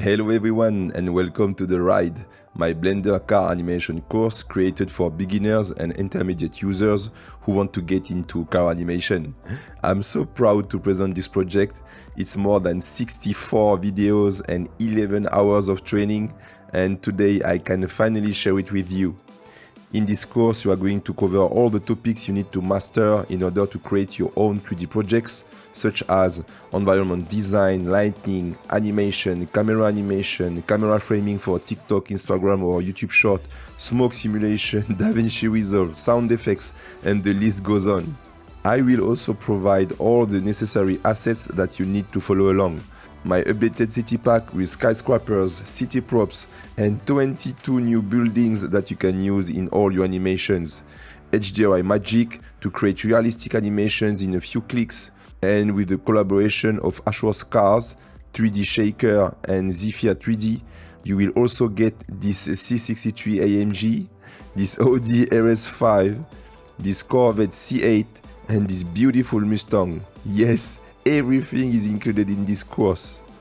Hello everyone and welcome to The Ride, my Blender car animation course created for beginners and intermediate users who want to get into car animation. I'm so proud to present this project. It's more than 64 videos and 11 hours of training, and today I can finally share it with you. In this course, you are going to cover all the topics you need to master in order to create your own 3D projects, such as environment design, lighting, animation, camera framing for TikTok, Instagram or YouTube short, smoke simulation, DaVinci Resolve, sound effects, and the list goes on. I will also provide all the necessary assets that you need to follow along. My updated city pack with skyscrapers, city props, and 22 new buildings that you can use in all your animations. HDRI magic to create realistic animations in a few clicks, and with the collaboration of Ashworth Cars, 3D Shaker, and Zephyr 3D, you will also get this C63 AMG, this Audi RS5, this Corvette C8, and this beautiful Mustang. Yes, everything is included in this course.